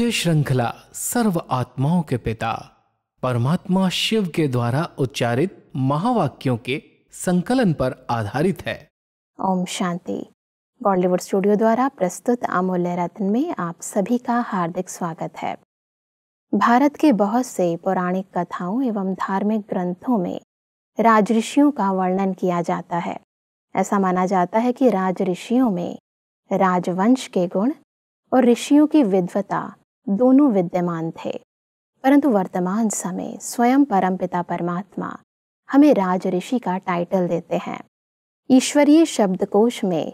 यह श्रृंखला सर्व आत्माओं के पिता परमात्मा शिव के द्वारा उच्चारित महावाक्यों के संकलन पर आधारित है। ओम शांति। बॉलीवुड स्टूडियो द्वारा प्रस्तुत अमूल्य रत्न में आप सभी का हार्दिक स्वागत है। भारत के बहुत से पौराणिक कथाओं एवं धार्मिक ग्रंथों में राजऋषियों का वर्णन किया जाता है। ऐसा माना जाता है कि राजऋषियों में राजवंश के गुण और ऋषियों की विद्वता दोनों विद्यमान थे, परंतु वर्तमान समय स्वयं परमपिता परमात्मा हमें राजऋषि का टाइटल देते हैं। ईश्वरीय शब्दकोश में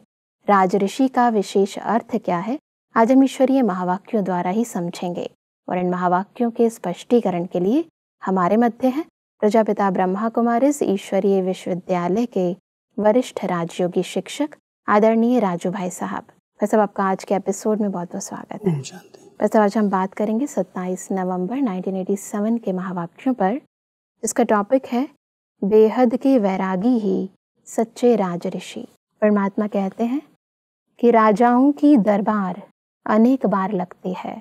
राजऋषि का विशेष अर्थ क्या है, आज हम ईश्वरीय महावाक्यों द्वारा ही समझेंगे। और इन महावाक्यों के स्पष्टीकरण के लिए हमारे मध्य हैं प्रजापिता ब्रह्मा कुमारीज ईश्वरीय विश्वविद्यालय के वरिष्ठ राजयोगी शिक्षक आदरणीय राजू भाई साहब। वैसे आपका आज के एपिसोड में बहुत बहुत स्वागत है। वैसे आज हम बात करेंगे 27 नवंबर 1987 के महावाक्यों पर। इसका टॉपिक है बेहद के वैरागी ही सच्चे राजऋषि। परमात्मा कहते हैं कि राजाओं की दरबार अनेक बार लगती है,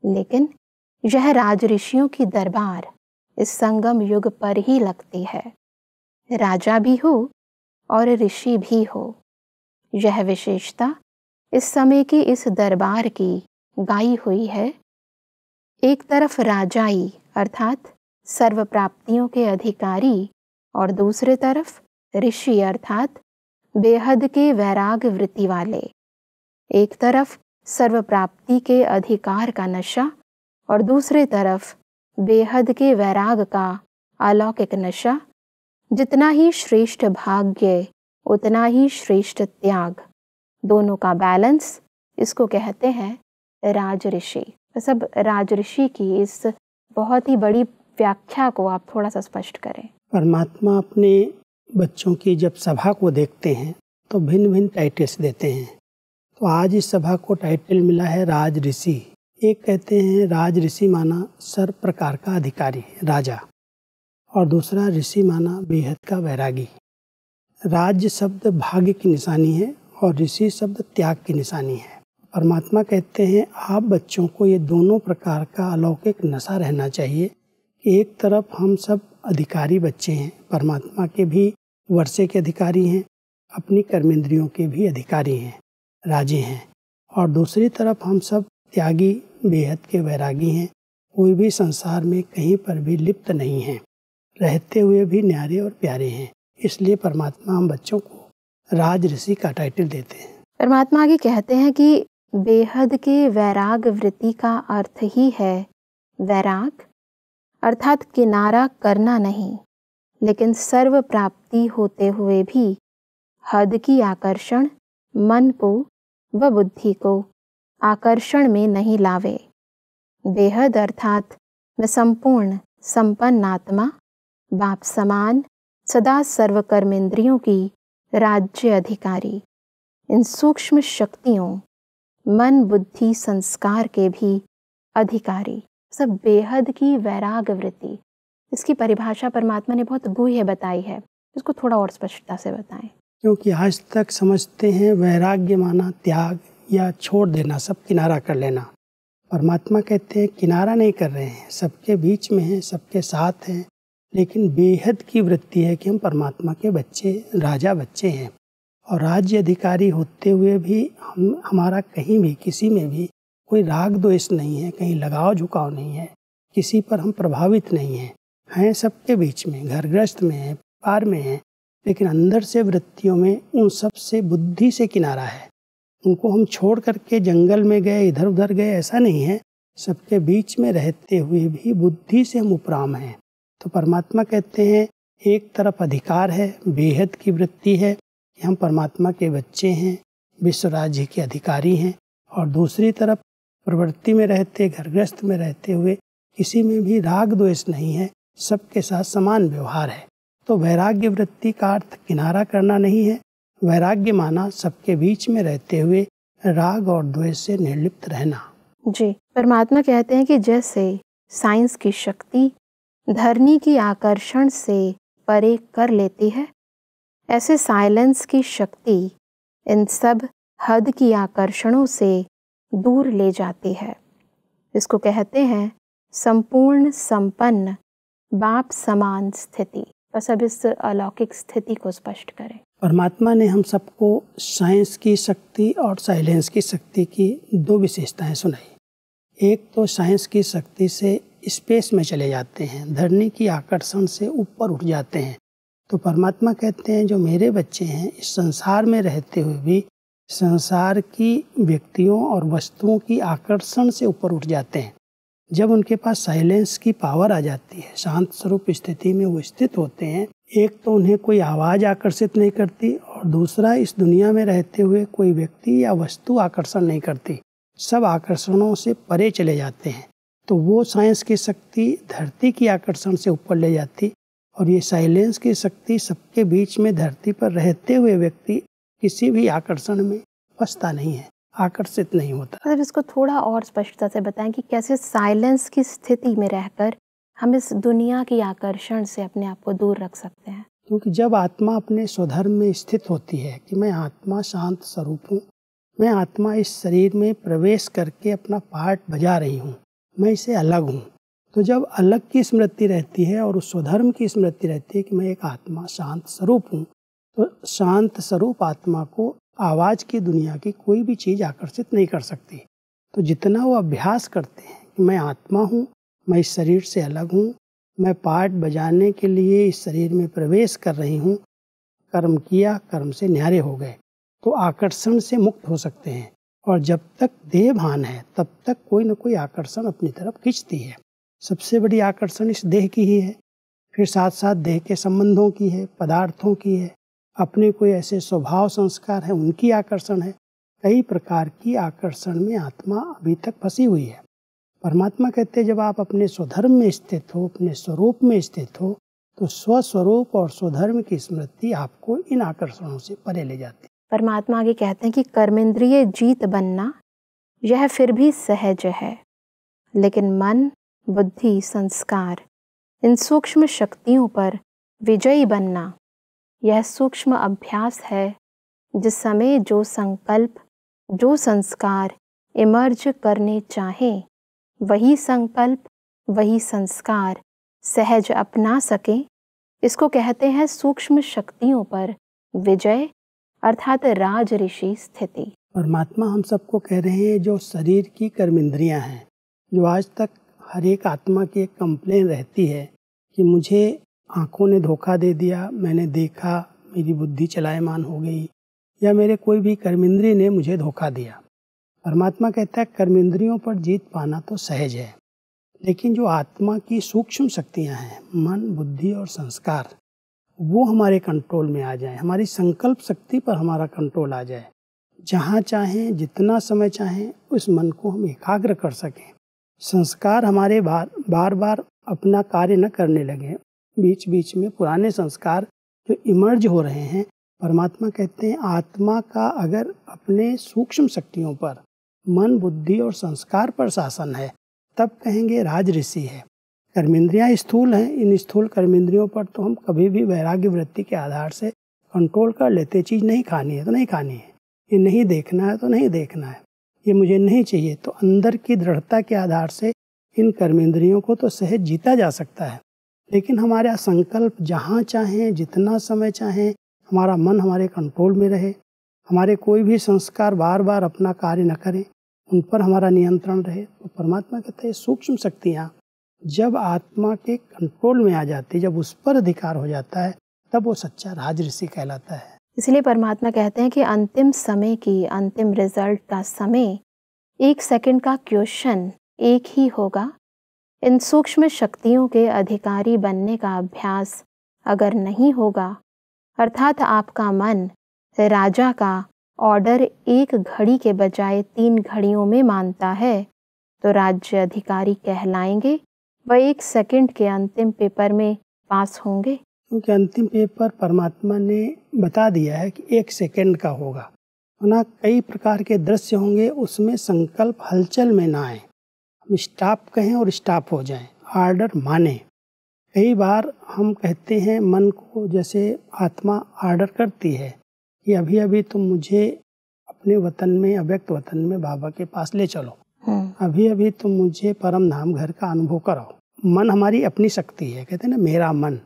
लेकिन यह राजऋषियों की दरबार इस संगम युग पर ही लगती है। राजा भी हो और ऋषि भी हो, यह विशेषता इस समय की इस दरबार की गाई हुई है। एक तरफ राजाई अर्थात सर्व प्राप्तियों के अधिकारी और दूसरे तरफ ऋषि अर्थात बेहद के वैराग वृत्ति वाले। एक तरफ सर्व प्राप्ति के अधिकार का नशा और दूसरे तरफ बेहद के वैराग का अलौकिक नशा। जितना ही श्रेष्ठ भाग्य उतना ही श्रेष्ठ त्याग, दोनों का बैलेंस, इसको कहते हैं राजऋषि। सब राजऋषि की इस बहुत ही बड़ी व्याख्या को आप थोड़ा सा स्पष्ट करें। परमात्मा अपने बच्चों की जब सभा को देखते हैं तो भिन्न भिन्न टाइटल्स देते हैं। तो आज इस सभा को टाइटल मिला है राजऋषि। एक कहते हैं राजऋषि माना सर्व प्रकार का अधिकारी राजा, और दूसरा ऋषि माना बेहद का वैरागी। राज्य शब्द भाग्य की निशानी है और ऋषि शब्द त्याग की निशानी है। परमात्मा कहते हैं आप बच्चों को ये दोनों प्रकार का अलौकिक नशा रहना चाहिए कि एक तरफ हम सब अधिकारी बच्चे हैं, परमात्मा के भी वर्षे के अधिकारी हैं, अपनी कर्मेंद्रियों के भी अधिकारी हैं, राजे हैं, और दूसरी तरफ हम सब त्यागी बेहद के वैरागी हैं, कोई भी संसार में कहीं पर भी लिप्त नहीं हैं, रहते हुए भी न्यारे और प्यारे हैं। इसलिए परमात्मा हम बच्चों को राजऋषि का टाइटल देते हैं। परमात्मा आगे कहते हैं कि बेहद के वैराग वृत्ति का अर्थ ही है वैराग अर्थात किनारा करना नहीं, लेकिन सर्व प्राप्ति होते हुए भी हद की आकर्षण मन को व बुद्धि को आकर्षण में नहीं लावे। बेहद अर्थात मैं संपूर्ण संपन्न आत्मा, बाप समान, सदा सर्व कर्मेंद्रियों की राज्य अधिकारी, इन सूक्ष्म शक्तियों मन बुद्धि संस्कार के भी अधिकारी। सब बेहद की वैराग वृत्ति, इसकी परिभाषा परमात्मा ने बहुत गूढ़ बताई है। इसको थोड़ा और स्पष्टता से बताएं। क्योंकि आज तक समझते हैं वैराग्य माना त्याग या छोड़ देना, सब किनारा कर लेना। परमात्मा कहते हैं किनारा नहीं कर रहे हैं, सबके बीच में हैं, सबके साथ हैं, लेकिन बेहद की वृत्ति है कि हम परमात्मा के बच्चे, राजा बच्चे हैं, और राज्य अधिकारी होते हुए भी हमारा कहीं भी किसी में भी कोई राग द्वेष नहीं है, कहीं लगाव झुकाव नहीं है, किसी पर हम प्रभावित नहीं हैं सबके बीच में, घर गृहस्थ में हैं, पार में हैं, लेकिन अंदर से वृत्तियों में उन सब से बुद्धि से किनारा है। उनको हम छोड़ करके जंगल में गए, इधर उधर गए, ऐसा नहीं है। सबके बीच में रहते हुए भी बुद्धि से हम उपराम हैं। तो परमात्मा कहते हैं एक तरफ अधिकार है, बेहद की वृत्ति है कि हम परमात्मा के बच्चे हैं, विश्व राज्य के अधिकारी हैं, और दूसरी तरफ प्रवृत्ति में रहते, घरग्रस्त में रहते हुए किसी में भी राग द्वेष नहीं है, सबके साथ समान व्यवहार है। तो वैराग्य वृत्ति का अर्थ किनारा करना नहीं है। वैराग्य माना सबके बीच में रहते हुए राग और द्वेष से निर्लिप्त रहना। जी, परमात्मा कहते हैं कि जैसे साइंस की शक्ति धरनी की आकर्षण से परे कर लेती है, ऐसे साइलेंस की शक्ति इन सब हद की आकर्षणों से दूर ले जाती है। इसको कहते हैं संपूर्ण संपन्न बाप समान स्थिति। बस अब इस अलौकिक स्थिति को स्पष्ट करें। परमात्मा ने हम सबको साइंस की शक्ति और साइलेंस की शक्ति की दो विशेषताएं सुनाई। एक तो साइंस की शक्ति से स्पेस में चले जाते हैं, धरनी की आकर्षण से ऊपर उठ जाते हैं। तो परमात्मा कहते हैं जो मेरे बच्चे हैं इस संसार में रहते हुए भी संसार की व्यक्तियों और वस्तुओं की आकर्षण से ऊपर उठ जाते हैं। जब उनके पास साइलेंस की पावर आ जाती है, शांत स्वरूप स्थिति में वो स्थित होते हैं, एक तो उन्हें कोई आवाज़ आकर्षित नहीं करती और दूसरा इस दुनिया में रहते हुए कोई व्यक्ति या वस्तु आकर्षण नहीं करती, सब आकर्षणों से परे चले जाते हैं। तो वो साइंस की शक्ति धरती की आकर्षण से ऊपर ले जाती और ये साइलेंस की शक्ति सबके बीच में धरती पर रहते हुए व्यक्ति किसी भी आकर्षण में फंसता नहीं है, आकर्षित नहीं होता। मतलब इसको थोड़ा और स्पष्टता से बताएं कि कैसे साइलेंस की स्थिति में रहकर हम इस दुनिया की आकर्षण से अपने आप को दूर रख सकते हैं। क्योंकि जब आत्मा अपने स्वधर्म में स्थित होती है कि मैं आत्मा शांत स्वरूप हूँ, मैं आत्मा इस शरीर में प्रवेश करके अपना पार्ट बजा रही हूँ, मैं इससे अलग हूँ, तो जब अलग की स्मृति रहती है और उस स्वधर्म की स्मृति रहती है कि मैं एक आत्मा शांत स्वरूप हूँ, तो शांत स्वरूप आत्मा को आवाज़ की दुनिया की कोई भी चीज़ आकर्षित नहीं कर सकती। तो जितना वो अभ्यास करते हैं कि मैं आत्मा हूँ, मैं इस शरीर से अलग हूँ, मैं पार्ट बजाने के लिए इस शरीर में प्रवेश कर रही हूँ, कर्म किया, कर्म से न्यारे हो गए, तो आकर्षण से मुक्त हो सकते हैं। और जब तक देह भान है तब तक कोई न कोई आकर्षण अपनी तरफ खींचती है। सबसे बड़ी आकर्षण इस देह की ही है, फिर साथ साथ देह के संबंधों की है, पदार्थों की है, अपने कोई ऐसे स्वभाव संस्कार है उनकी आकर्षण है। कई प्रकार की आकर्षण में आत्मा अभी तक फंसी हुई है। परमात्मा कहते हैं जब आप अपने स्वधर्म में स्थित हो, अपने स्वरूप में स्थित हो, तो स्वस्वरूप और स्वधर्म की स्मृति आपको इन आकर्षणों से परे ले जाती है। परमात्मा आगे कहते हैं कि कर्मेंद्रिय जीत बनना यह फिर भी सहज है, लेकिन मन, बुद्धि, संस्कार इन सूक्ष्म शक्तियों पर विजयी बनना यह सूक्ष्म अभ्यास है। जिस समय जो संकल्प, जो संस्कार इमर्ज करने चाहें, वही संकल्प, वही संस्कार सहज अपना सकें, इसको कहते हैं सूक्ष्म शक्तियों पर विजय, अर्थात राज ऋषि स्थिति। परमात्मा हम सबको कह रहे हैं जो शरीर की कर्मेंद्रियां हैं, जो आज तक हर एक आत्मा की एक कंप्लेन रहती है कि मुझे आँखों ने धोखा दे दिया, मैंने देखा, मेरी बुद्धि चलायमान हो गई, या मेरे कोई भी कर्मेंद्रिय ने मुझे धोखा दिया। परमात्मा कहता है कर्मेंद्रियों पर जीत पाना तो सहज है, लेकिन जो आत्मा की सूक्ष्म शक्तियाँ हैं, मन, बुद्धि और संस्कार, वो हमारे कंट्रोल में आ जाए, हमारी संकल्प शक्ति पर हमारा कंट्रोल आ जाए, जहाँ चाहें, जितना समय चाहें, उस मन को हम एकाग्र कर सकें। संस्कार हमारे बार बार अपना कार्य न करने लगे, बीच बीच में पुराने संस्कार जो इमर्ज हो रहे हैं, परमात्मा कहते हैं आत्मा का अगर अपने सूक्ष्म शक्तियों पर, मन, बुद्धि और संस्कार पर शासन है, तब कहेंगे राज ऋषि है। कर्मेंद्रियाँ स्थूल हैं, इन स्थूल कर्मेंद्रियों पर तो हम कभी भी वैराग्य वृत्ति के आधार से कंट्रोल कर लेते। चीज़ नहीं खानी है तो नहीं खानी है, ये नहीं देखना है तो नहीं देखना है, ये मुझे नहीं चाहिए, तो अंदर की दृढ़ता के आधार से इन कर्मेंद्रियों को तो सहज जीता जा सकता है। लेकिन हमारा संकल्प जहाँ चाहें, जितना समय चाहें, हमारा मन हमारे कंट्रोल में रहे, हमारे कोई भी संस्कार बार बार अपना कार्य न करें, उन पर हमारा नियंत्रण रहे, तो परमात्मा कहते हैं सूक्ष्म शक्तियाँ जब आत्मा के कंट्रोल में आ जाती, जब उस पर अधिकार हो जाता है, तब वो सच्चा राज ऋषि कहलाता है। इसलिए परमात्मा कहते हैं कि अंतिम समय की, अंतिम रिजल्ट का समय, 1 सेकंड का क्वेश्चन एक ही होगा। इन सूक्ष्म शक्तियों के अधिकारी बनने का अभ्यास अगर नहीं होगा, अर्थात आपका मन राजा का ऑर्डर 1 घड़ी के बजाय 3 घड़ियों में मानता है, तो राज्य अधिकारी कहलाएंगे, वह 1 सेकंड के अंतिम पेपर में पास होंगे। क्योंकि अंतिम पेपर परमात्मा ने बता दिया है कि 1 सेकंड का होगा, वरना कई प्रकार के दृश्य होंगे, उसमें संकल्प हलचल में ना आए, हम स्टॉप कहें और स्टॉप हो जाएं, ऑर्डर माने। कई बार हम कहते हैं मन को, जैसे आत्मा ऑर्डर करती है कि अभी अभी तुम मुझे अपने वतन में, अव्यक्त वतन में बाबा के पास ले चलो, अभी अभी तुम मुझे परम धाम घर का अनुभव कराओ। मन हमारी अपनी शक्ति है, कहते हैं ना मेरा मन।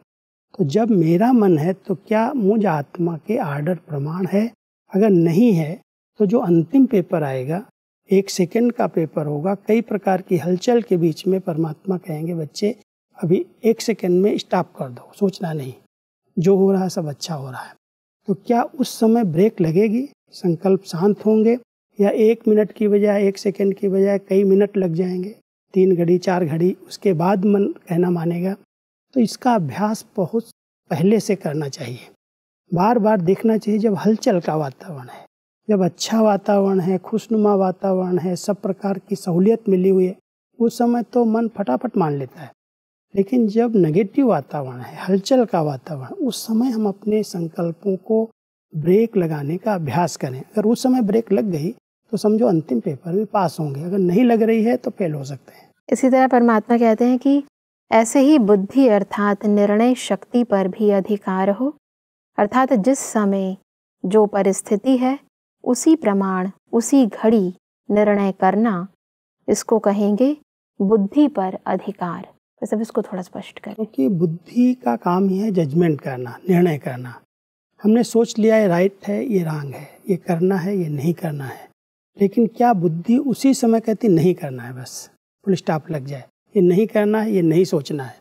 तो जब मेरा मन है तो क्या मुझ आत्मा के आर्डर प्रमाण है? अगर नहीं है तो जो अंतिम पेपर आएगा 1 सेकंड का पेपर होगा, कई प्रकार की हलचल के बीच में परमात्मा कहेंगे बच्चे अभी 1 सेकंड में स्टॉप कर दो, सोचना नहीं, जो हो रहा है सब अच्छा हो रहा है। तो क्या उस समय ब्रेक लगेगी? संकल्प शांत होंगे या 1 मिनट की बजाय 1 सेकंड की बजाय कई मिनट लग जाएंगे, 3 घड़ी 4 घड़ी, उसके बाद मन कहना मानेगा? तो इसका अभ्यास बहुत पहले से करना चाहिए, बार बार देखना चाहिए। जब हलचल का वातावरण है, जब अच्छा वातावरण है, खुशनुमा वातावरण है, सब प्रकार की सहूलियत मिली हुई है, उस समय तो मन फटाफट मान लेता है। लेकिन जब नेगेटिव वातावरण है, हलचल का वातावरण, उस समय हम अपने संकल्पों को ब्रेक लगाने का अभ्यास करें। अगर उस समय ब्रेक लग गई तो समझो अंतिम पेपर में पास होंगे, अगर नहीं लग रही है तो फेल हो सकते हैं। इसी तरह परमात्मा कहते हैं कि ऐसे ही बुद्धि अर्थात निर्णय शक्ति पर भी अधिकार हो, अर्थात जिस समय जो परिस्थिति है उसी प्रमाण उसी घड़ी निर्णय करना, इसको कहेंगे बुद्धि पर अधिकार। वैसे इसको थोड़ा स्पष्ट करें। क्योंकि बुद्धि का काम ही है जजमेंट करना, निर्णय करना। हमने सोच लिया है राइट है, ये रॉन्ग है, ये करना है, ये नहीं करना है, लेकिन क्या बुद्धि उसी समय कहती नहीं करना है, बस फुल स्टॉप लग जाए, ये नहीं करना है, ये नहीं सोचना है?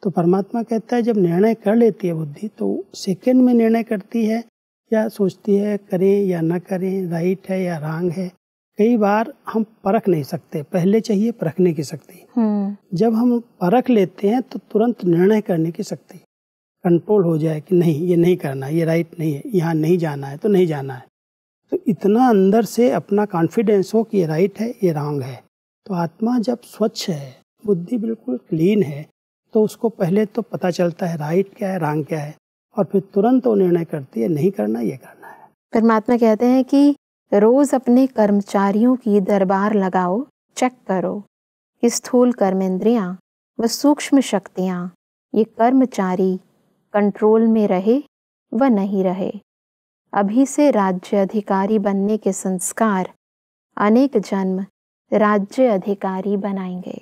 तो परमात्मा कहता है जब निर्णय कर लेती है बुद्धि तो सेकंड में निर्णय करती है या सोचती है करें या ना करें, राइट है या रॉन्ग है। कई बार हम परख नहीं सकते, पहले चाहिए परखने की शक्ति। जब हम परख लेते हैं तो तुरंत निर्णय करने की शक्ति कंट्रोल हो जाए कि नहीं ये नहीं करना, ये राइट नहीं है, यहाँ नहीं जाना है तो नहीं जाना है। तो इतना अंदर से अपना कॉन्फिडेंस हो कि ये राइट है, ये रॉन्ग है। तो आत्मा जब स्वच्छ है, बुद्धि बिल्कुल क्लीन है, तो उसको पहले तो पता चलता है राइट क्या है, रॉन्ग क्या है, और फिर तुरंत वो निर्णय करती है नहीं करना, ये करना है। परमात्मा कहते हैं कि रोज अपने कर्मचारियों की दरबार लगाओ, चेक करो कि स्थूल कर्मेंद्रियां व सूक्ष्म शक्तियां, ये कर्मचारी कंट्रोल में रहे व नहीं रहे। अभी से राज्य अधिकारी बनने के संस्कार अनेक जन्म राज्य अधिकारी बनाएंगे।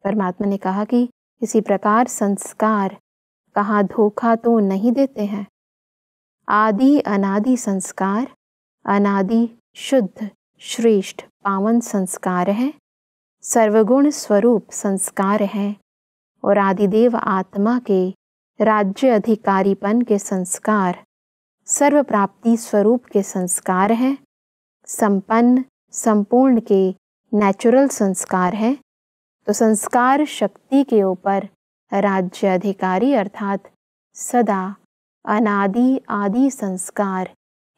परमात्मा ने कहा कि इसी प्रकार संस्कार कहाँ धोखा तो नहीं देते हैं। आदि अनादि संस्कार अनादि शुद्ध श्रेष्ठ पावन संस्कार हैं, सर्वगुण स्वरूप संस्कार हैं और आदिदेव आत्मा के राज्य अधिकारीपन के संस्कार सर्व प्राप्ति स्वरूप के संस्कार हैं, संपन्न संपूर्ण के नेचुरल संस्कार हैं। तो संस्कार शक्ति के ऊपर राज्य अधिकारी अर्थात सदा अनादि आदि संस्कार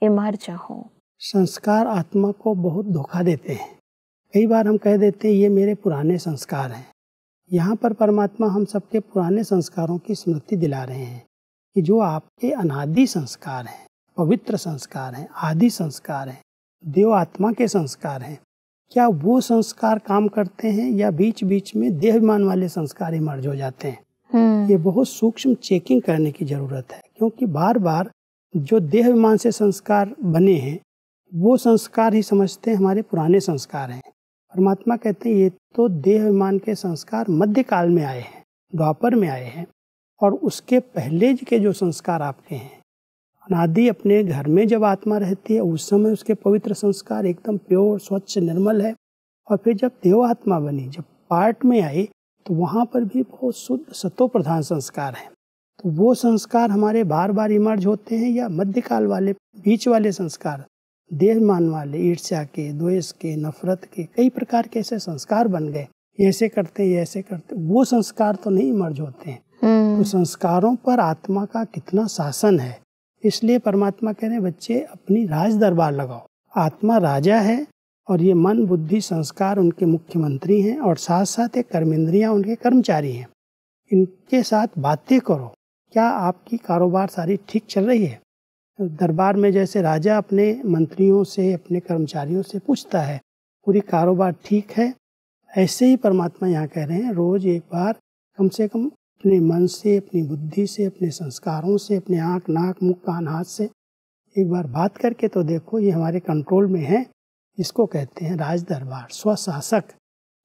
इमर्ज हों। संस्कार आत्मा को बहुत धोखा देते हैं। कई बार हम कह देते हैं ये मेरे पुराने संस्कार हैं। यहाँ पर परमात्मा हम सबके पुराने संस्कारों की स्मृति दिला रहे हैं कि जो आपके अनादि संस्कार हैं, पवित्र संस्कार हैं, आदि संस्कार हैं, देव आत्मा के संस्कार हैं, क्या वो संस्कार काम करते हैं या बीच बीच में देहाभिमान वाले संस्कार इमर्ज हो जाते हैं? ये बहुत सूक्ष्म चेकिंग करने की जरूरत है, क्योंकि बार बार जो देहाभिमान से संस्कार बने हैं वो संस्कार ही समझते हैं हमारे पुराने संस्कार हैं। परमात्मा कहते हैं ये तो देहाभिमान के संस्कार मध्यकाल में आए हैं, द्वापर में आए हैं, और उसके पहले के जो संस्कार आपके हैं अनादि अपने घर में जब आत्मा रहती है उस समय उसके पवित्र संस्कार एकदम प्योर स्वच्छ निर्मल है, और फिर जब देव आत्मा बनी, जब पार्ट में आई तो वहाँ पर भी बहुत शुद्ध सतो प्रधान संस्कार हैं। तो वो संस्कार हमारे बार बार इमर्ज होते हैं, या मध्यकाल वाले बीच वाले संस्कार देहमान वाले ईर्ष्या के, द्वेष के, नफरत के, कई प्रकार के ऐसे संस्कार बन गए, ऐसे करते ऐसे करते, वो संस्कार तो नहीं इमर्ज होते हैं। तो संस्कारों पर आत्मा का कितना शासन है। इसलिए परमात्मा कह रहे हैं बच्चे अपनी राज दरबार लगाओ। आत्मा राजा है और ये मन बुद्धि संस्कार उनके मुख्यमंत्री हैं, और साथ साथ एक कर्मेंद्रियां उनके कर्मचारी हैं। इनके साथ बातें करो, क्या आपकी कारोबार सारी ठीक चल रही है? दरबार में जैसे राजा अपने मंत्रियों से, अपने कर्मचारियों से पूछता है पूरी कारोबार ठीक है, ऐसे ही परमात्मा यहाँ कह रहे हैं रोज एक बार कम से कम अपने मन से, अपनी बुद्धि से, अपने संस्कारों से, अपने आँख नाक मुख कान हाथ से एक बार बात करके तो देखो ये हमारे कंट्रोल में है इसको कहते हैं राज दरबार, स्वशासक।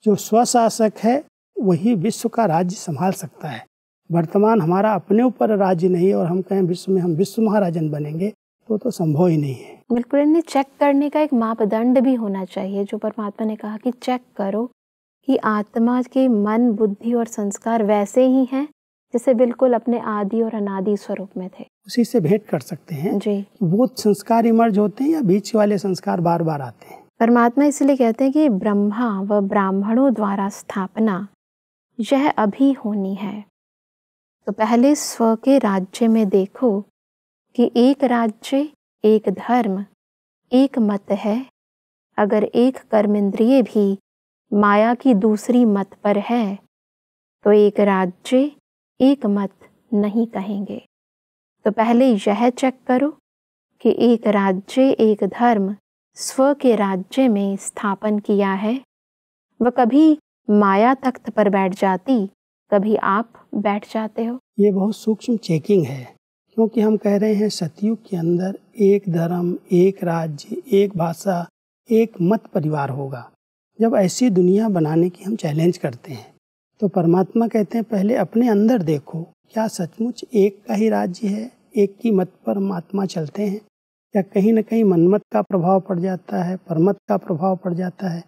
जो स्वशासक है वही विश्व का राज्य संभाल सकता है। वर्तमान हमारा अपने ऊपर राज्य नहीं और हम कहें विश्व में हम विश्व महाराजन बनेंगे तो संभव ही नहीं है। बिल्कुल, इन्हें चेक करने का एक मापदंड भी होना चाहिए, जो परमात्मा ने कहा कि चेक करो कि आत्मा के मन, बुद्धि और संस्कार वैसे ही हैं जैसे बिल्कुल अपने आदि और अनादि स्वरूप में थे। उसी से भेंट कर सकते हैं जी। वो संस्कार इमर्ज होते हैं या बीच वाले संस्कार बार बार आते हैं। परमात्मा इसलिए कहते हैं कि ब्रह्मा व ब्राह्मणों द्वारा स्थापना यह अभी होनी है। तो पहले स्व के राज्य में देखो कि एक राज्य, एक धर्म, एक मत है। अगर एक कर्मेंद्रिय भी माया की दूसरी मत पर है तो एक राज्य, एक मत नहीं कहेंगे। तो पहले यह चेक करो कि एक राज्य, एक धर्म स्व के राज्य में स्थापन किया है। वह कभी माया तख्त पर बैठ जाती, कभी आप बैठ जाते हो। ये बहुत सूक्ष्म चेकिंग है, क्योंकि हम कह रहे हैं सतयुग के अंदर एक धर्म, एक राज्य, एक भाषा, एक मत परिवार होगा। जब ऐसी दुनिया बनाने की हम चैलेंज करते हैं तो परमात्मा कहते हैं पहले अपने अंदर देखो, क्या सचमुच एक का ही राज्य है, एक की मत पर हम आत्मा चलते हैं, या कहीं न कहीं मनमत का प्रभाव पड़ जाता है, परमत का प्रभाव पड़ जाता है।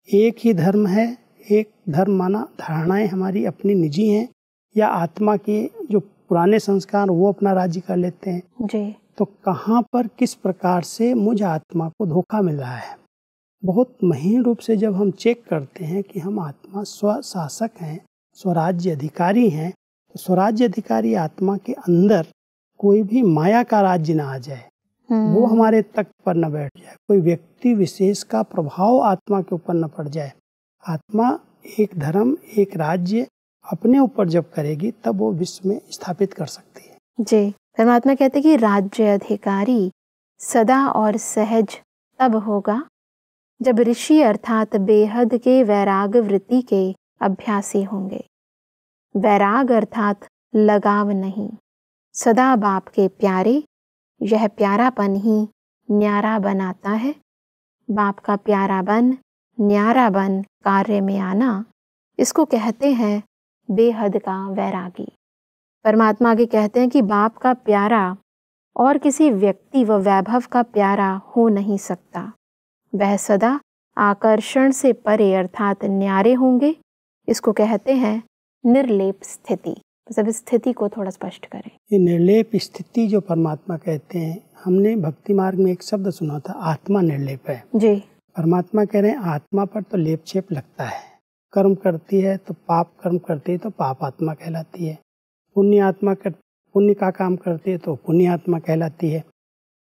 एक ही धर्म है, एक धर्म माना धारणाएं हमारी अपनी निजी हैं, या आत्मा के जो पुराने संस्कार वो अपना राज्य कर लेते हैं जी। तो कहाँ पर किस प्रकार से मुझ आत्मा को धोखा मिल रहा है। बहुत महीन रूप से जब हम चेक करते हैं कि हम आत्मा स्वशासक हैं, स्वराज्य अधिकारी हैं, तो स्वराज्य अधिकारी आत्मा के अंदर कोई भी माया का राज्य ना आ जाए, वो हमारे तख्त पर न बैठ जाए, कोई व्यक्ति विशेष का प्रभाव आत्मा के ऊपर न पड़ जाए। आत्मा एक धर्म, एक राज्य अपने ऊपर जब करेगी तब वो विश्व में स्थापित कर सकती है। जी। परमात्मा कहते हैं कि राज्य अधिकारी सदा और सहज तब होगा जब ऋषि अर्थात बेहद के वैराग वृत्ति के अभ्यासी होंगे। वैराग अर्थात लगाव नहीं, सदा बाप के प्यारे। यह प्यारापन ही न्यारा बनाता है। बाप का प्यारा बन, न्यारा बन कार्य में आना, इसको कहते हैं बेहद का वैरागी। परमात्मा आगे कहते हैं कि बाप का प्यारा और किसी व्यक्ति व वैभव का प्यारा हो नहीं सकता। वह सदा आकर्षण से परे अर्थात न्यारे होंगे। इसको कहते हैं निर्लेप स्थिति। मतलब स्थिति को थोड़ा स्पष्ट करें। ये निर्लेप स्थिति जो परमात्मा कहते हैं, हमने भक्ति मार्ग में एक शब्द सुना था, आत्मा निर्लेप है। जी। परमात्मा कह रहे हैं आत्मा पर तो लेप छेप लगता है, कर्म करती है तो पाप कर्म करती है तो पाप आत्मा कहलाती है, पुण्य का काम करती है तो पुण्य आत्मा कहलाती है।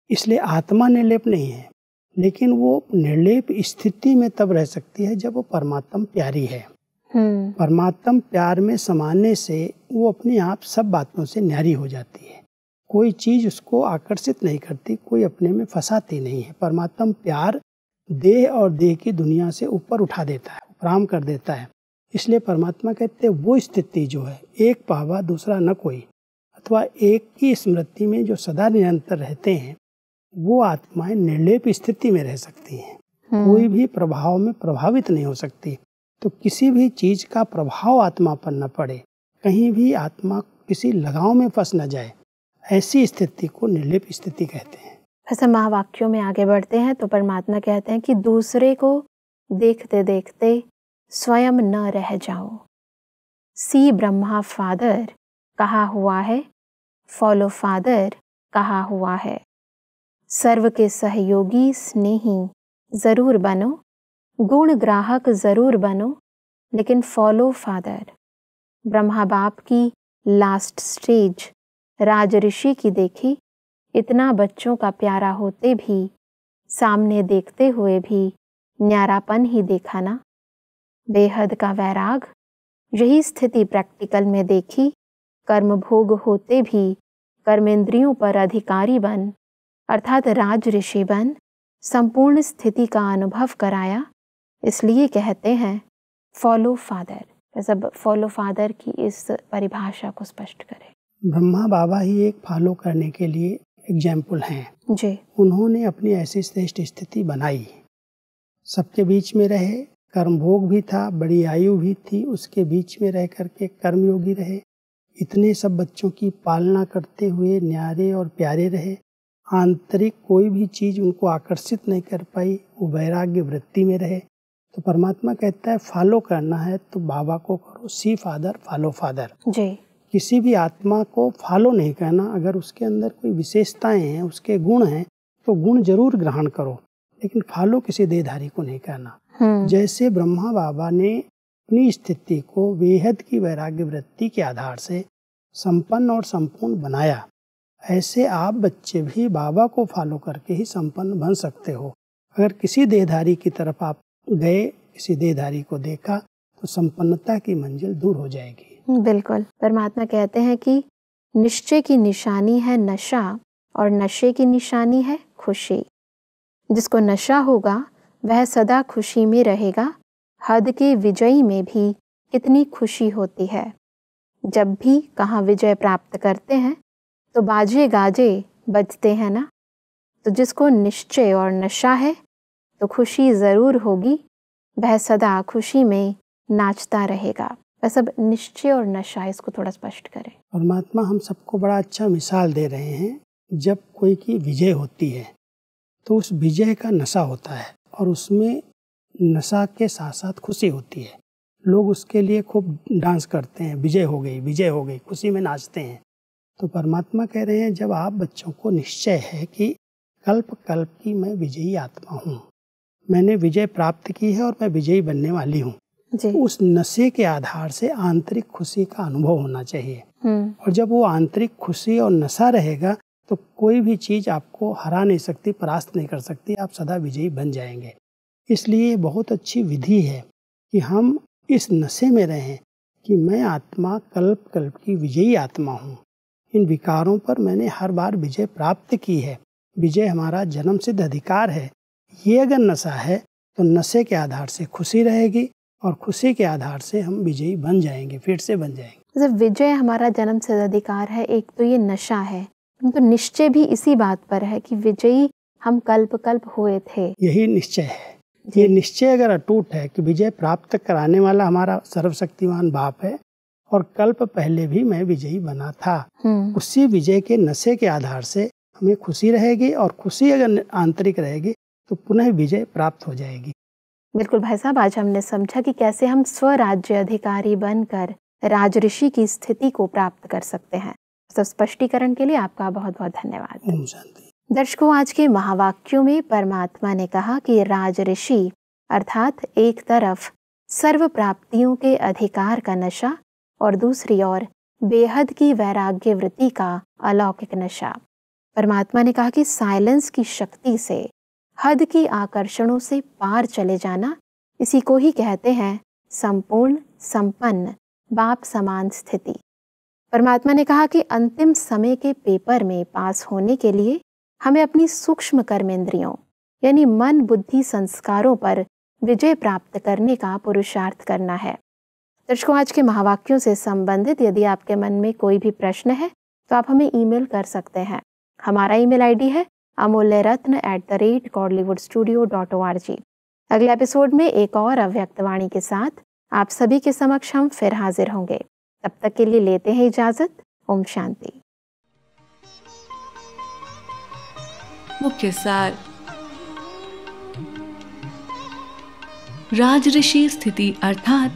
इसलिए आत्मा निर्लेप नहीं है, लेकिन वो निर्लेप स्थिति में तब रह सकती है जब वो परमात्मा प्यारी है। परमात्मा प्यार में समाने से वो अपने आप सब बातों से न्यारी हो जाती है। कोई चीज उसको आकर्षित नहीं करती, कोई अपने में फंसाती नहीं है। परमात्मा प्यार देह और देह की दुनिया से ऊपर उठा देता है, उपराम कर देता है। इसलिए परमात्मा कहते हैं वो स्थिति जो है, एक पावा दूसरा न कोई, अथवा एक की स्मृति में जो सदा निरंतर रहते हैं, वो आत्माएं निर्लेप स्थिति में रह सकती हैं। कोई भी प्रभाव में प्रभावित नहीं हो सकती। तो किसी भी चीज का प्रभाव आत्मा पर न पड़े, कहीं भी आत्मा किसी लगाव में फंस न जाए, ऐसी स्थिति को निर्लेप स्थिति कहते हैं। ऐसे महावाक्यों में आगे बढ़ते हैं तो परमात्मा कहते हैं कि दूसरे को देखते देखते स्वयं न रह जाओ। सी ब्रह्मा फादर कहा हुआ है, फॉलो फादर कहा हुआ है। सर्व के सहयोगी स्नेही जरूर बनो, गुण ग्राहक जरूर बनो, लेकिन फॉलो फादर। ब्रह्मा बाप की लास्ट स्टेज राज ऋषि की देखी, इतना बच्चों का प्यारा होते भी, सामने देखते हुए भी न्यारापन ही देखा ना। बेहद का वैराग, यही स्थिति प्रैक्टिकल में देखी। कर्म भोग होते भी कर्मेंद्रियों पर अधिकारी बन अर्थात राज ऋषि बन संपूर्ण स्थिति का अनुभव कराया। इसलिए कहते हैं फॉलो फादर। सब फॉलो फादर की इस परिभाषा को स्पष्ट करें। ब्रह्मा बाबा ही एक फॉलो करने के लिए एग्जाम्पल हैं। जी। उन्होंने अपनी ऐसी श्रेष्ठ स्थिति बनाई सबके बीच में रहे, कर्मभोग भी था, बड़ी आयु भी थी, उसके बीच में रह करके कर्मयोगी रहे। इतने सब बच्चों की पालना करते हुए न्यारे और प्यारे रहे। आंतरिक कोई भी चीज़ उनको आकर्षित नहीं कर पाई, वो वैराग्य वृत्ति में रहे। तो परमात्मा कहता है फॉलो करना है तो बाबा को करो, सी फादर फॉलो फादर जी। किसी भी आत्मा को फॉलो नहीं करना। अगर उसके अंदर कोई विशेषताएं हैं, उसके गुण हैं, तो गुण जरूर ग्रहण करो, लेकिन फॉलो किसी देहधारी को नहीं करना। जैसे ब्रह्मा बाबा ने अपनी स्थिति को बेहद की वैराग्य वृत्ति के आधार से संपन्न और संपूर्ण बनाया, ऐसे आप बच्चे भी बाबा को फॉलो करके ही संपन्न बन सकते हो। अगर किसी देहधारी की तरफ आप गए, किसी देहधारी को देखा, तो संपन्नता की मंजिल दूर हो जाएगी। बिल्कुल। परमात्मा कहते हैं कि निश्चय की निशानी है नशा और नशे की निशानी है खुशी। जिसको नशा होगा वह सदा खुशी में रहेगा। हद के विजयी में भी कितनी खुशी होती है। जब भी कहाँ विजय प्राप्त करते हैं तो बाजे गाजे बजते हैं ना। तो जिसको निश्चय और नशा है तो खुशी ज़रूर होगी, वह सदा खुशी में नाचता रहेगा। वह सब निश्चय और नशा, इसको थोड़ा स्पष्ट करें। परमात्मा हम सबको बड़ा अच्छा मिसाल दे रहे हैं। जब कोई की विजय होती है तो उस विजय का नशा होता है और उसमें नशा के साथ साथ खुशी होती है। लोग उसके लिए खूब डांस करते हैं, विजय हो गई, विजय हो गई, खुशी में नाचते हैं। तो परमात्मा कह रहे हैं जब आप बच्चों को निश्चय है कि कल्प कल्प की मैं विजयी आत्मा हूँ, मैंने विजय प्राप्त की है और मैं विजयी बनने वाली हूँ, उस नशे के आधार से आंतरिक खुशी का अनुभव होना चाहिए। और जब वो आंतरिक खुशी और नशा रहेगा तो कोई भी चीज़ आपको हरा नहीं सकती, परास्त नहीं कर सकती, आप सदा विजयी बन जाएंगे। इसलिए बहुत अच्छी विधि है कि हम इस नशे में रहें कि मैं आत्मा कल्प कल्प की विजयी आत्मा हूँ। इन विकारों पर मैंने हर बार विजय प्राप्त की है। विजय हमारा जन्म सिद्ध अधिकार है। ये अगर नशा है तो नशे के आधार से खुशी रहेगी और खुशी के आधार से हम विजयी बन जाएंगे, फिर से बन जाएंगे। जब विजय हमारा जन्म सिद्ध अधिकार है, एक तो ये नशा है, तो निश्चय भी इसी बात पर है कि विजयी हम कल्प कल्प हुए थे। यही निश्चय है। ये निश्चय अगर अटूट है कि विजय प्राप्त कराने वाला हमारा सर्वशक्तिमान बाप है और कल्प पहले भी मैं विजयी बना था, उसी विजय के नशे के आधार से हमें खुशी रहेगी और खुशी अगर आंतरिक रहेगी तो पुनः विजय प्राप्त हो जाएगी। बिल्कुल भाई साहब, आज हमने समझा कि कैसे हम स्वराज्य अधिकारी बनकर राजऋषि की स्थिति को प्राप्त कर सकते हैं। सब स्पष्टीकरण के लिए आपका बहुत बहुत धन्यवाद। ओम शांति। दर्शकों, आज के महावाक्यों में परमात्मा ने कहा कि राजऋषि अर्थात एक तरफ सर्व प्राप्तियों के अधिकार का नशा और दूसरी ओर बेहद की वैराग्य वृत्ति का अलौकिक नशा। परमात्मा ने कहा कि साइलेंस की शक्ति से हद की आकर्षणों से पार चले जाना, इसी को ही कहते हैं संपूर्ण संपन्न बाप समान स्थिति। परमात्मा ने कहा कि अंतिम समय के पेपर में पास होने के लिए हमें अपनी सूक्ष्म कर्मेंद्रियों यानी मन बुद्धि संस्कारों पर विजय प्राप्त करने का पुरुषार्थ करना है। दर्शकों, आज के महावाक्यों से संबंधित यदि आपके मन में कोई भी प्रश्न है तो आप हमें ईमेल कर सकते हैं। हमारा ईमेल आईडी है amulyaratna@godlywoodstudio.org। अगले एपिसोड में एक और अव्यक्त वाणी के साथ आप सभी के समक्ष हम फिर हाजिर होंगे। तब तक के लिए लेते हैं इजाजत। ओम शांति। मुख्य सार। राजऋषि स्थिति अर्थात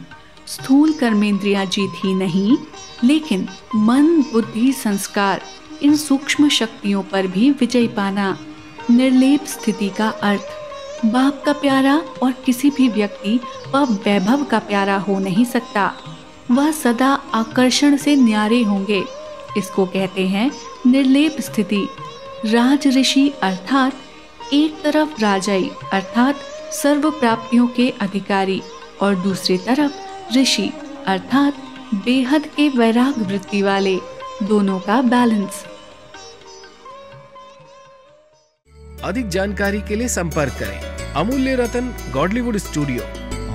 स्थूल कर्मेंद्रियां जीत ही नहीं, लेकिन मन बुद्धि संस्कार इन सूक्ष्म शक्तियों पर भी विजय पाना। निर्लेप स्थिति का अर्थ बाप का प्यारा और किसी भी व्यक्ति व वैभव का प्यारा हो नहीं सकता। वह सदा आकर्षण से न्यारे होंगे। इसको कहते हैं निर्लेप स्थिति। राजऋषि अर्थात एक तरफ राजाई अर्थात सर्व प्राप्तियों के अधिकारी और दूसरी तरफ ऋषि अर्थात बेहद के वैराग वृत्ति वाले, दोनों का बैलेंस। अधिक जानकारी के लिए संपर्क करें Amulya Ratan Godlywood studio,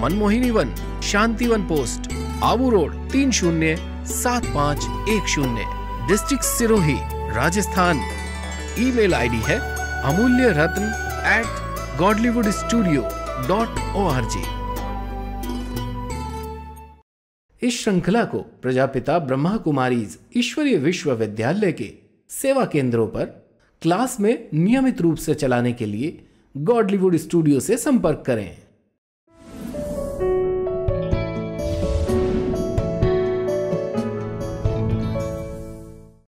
Manmohini Van, Shantivan post, Abu road 307510, district Sirohi, Rajasthan. Email ID है amulyaratn@godlywoodstudio.org। इस श्रृंखला को प्रजापिता ब्रह्मा कुमारीज ईश्वरीय विश्वविद्यालय के सेवा केंद्रों पर क्लास में नियमित रूप से चलाने के लिए गॉडलीवुड स्टूडियो से संपर्क करें।